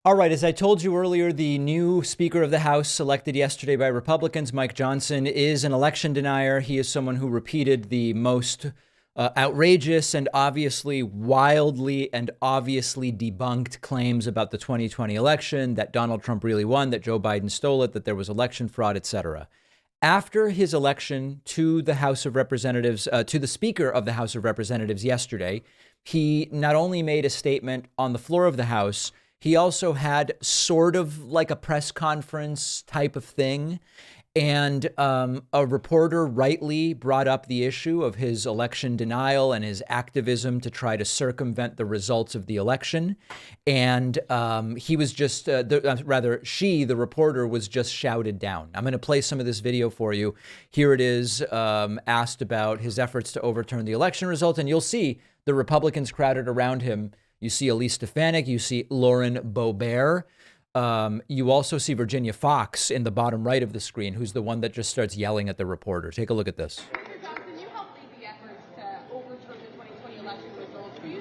All right, as I told you earlier, the new Speaker of the House selected yesterday by Republicans, Mike Johnson, is an election denier. He is someone who repeated the most outrageous and obviously wildly and obviously debunked claims about the 2020 election, that Donald Trump really won, that Joe Biden stole it, that there was election fraud, etc. After his election to the House of Representatives, to the Speaker of the House of Representatives yesterday, he not only made a statement on the floor of the House, he also had sort of like a press conference type of thing. And a reporter rightly brought up the issue of his election denial and his activism to try to circumvent the results of the election. And he was just, the reporter was just shouted down. I'm going to play some of this video for you. Here it is, asked about his efforts to overturn the election result. And you'll see the Republicans crowded around him. You see Elise Stefanik, you see Lauren Boebert. You also see Virginia Fox in the bottom right of the screen, who's the one that just starts yelling at the reporter. Take a look at this. Senator Johnson, you helped lead the efforts to overturn the 2020 election results. Will you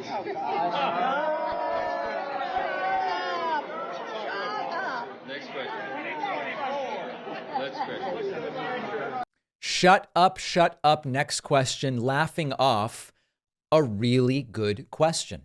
Next question. Next question. Shut up, next question, laughing off a really good question.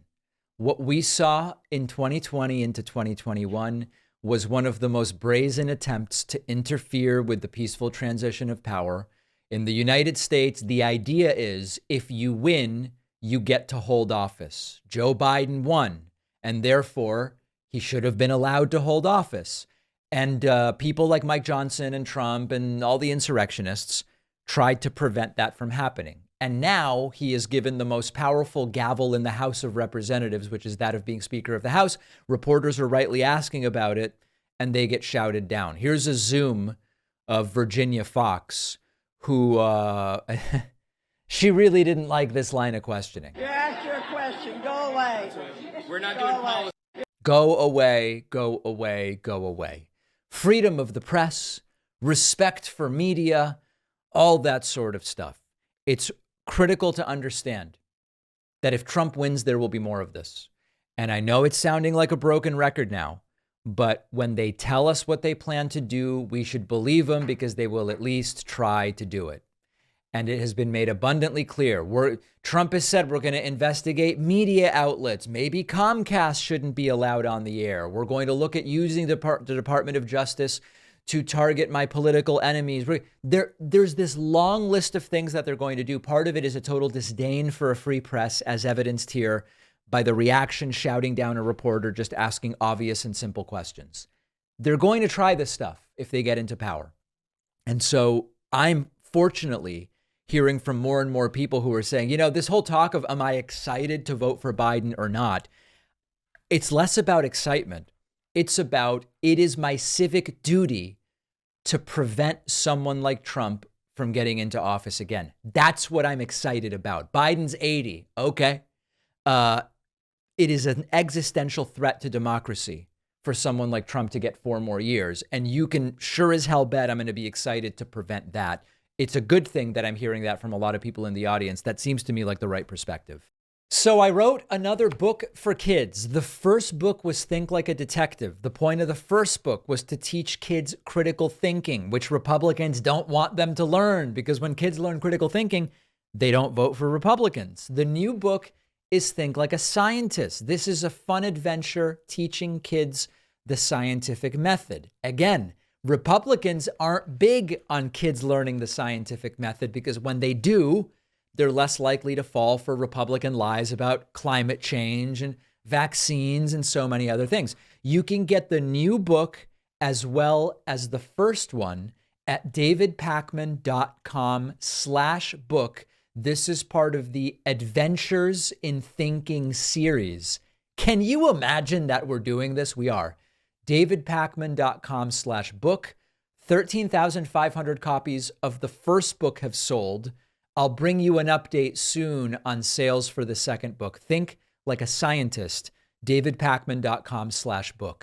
What we saw in 2020 into 2021 was one of the most brazen attempts to interfere with the peaceful transition of power. In the United States, the idea is if you win, you get to hold office. Joe Biden won, and therefore he should have been allowed to hold office. And people like Mike Johnson and Trump and all the insurrectionists tried to prevent that from happening. And now he is given the most powerful gavel in the House of Representatives, which is that of being Speaker of the House. Reporters are rightly asking about it, and they get shouted down. Here's a zoom of Virginia Fox, who she really didn't like this line of questioning. You asked your question. Go away. We're not doing policy. Go away, go away, go away. Freedom of the press, respect for media, all that sort of stuff. It's critical to understand that if Trump wins, there will be more of this. And I know it's sounding like a broken record now, but when they tell us what they plan to do, we should believe them because they will at least try to do it. And it has been made abundantly clear. Trump has said we're going to investigate media outlets. Maybe Comcast shouldn't be allowed on the air. We're going to look at using the Department of Justice to target my political enemies. There's this long list of things that they're going to do. Part of it is a total disdain for a free press, as evidenced here by the reaction shouting down a reporter just asking obvious and simple questions. They're going to try this stuff if they get into power. And so I'm fortunately hearing from more and more people who are saying, you know, this whole talk of am I excited to vote for Biden or not? It's less about excitement. It's about it is my civic duty to prevent someone like Trump from getting into office again. That's what I'm excited about. Biden's 80. Okay. It is an existential threat to democracy for someone like Trump to get 4 more years. And you can sure as hell bet I'm going to be excited to prevent that. It's a good thing that I'm hearing that from a lot of people in the audience. That seems to me like the right perspective. So I wrote another book for kids. The first book was Think Like a Detective. The point of the first book was to teach kids critical thinking, which Republicans don't want them to learn because when kids learn critical thinking, they don't vote for Republicans. The new book is Think Like a Scientist. This is a fun adventure teaching kids the scientific method. Again, Republicans aren't big on kids learning the scientific method because when they do, they're less likely to fall for Republican lies about climate change and vaccines and so many other things. You can get the new book as well as the first one at davidpakman.com/book. This is part of the Adventures in Thinking series. Can you imagine that we're doing this? We are. davidpakman.com/book. 13,500 copies of the first book have sold. I'll bring you an update soon on sales for the second book. Think Like a Scientist, davidpakman.com/book.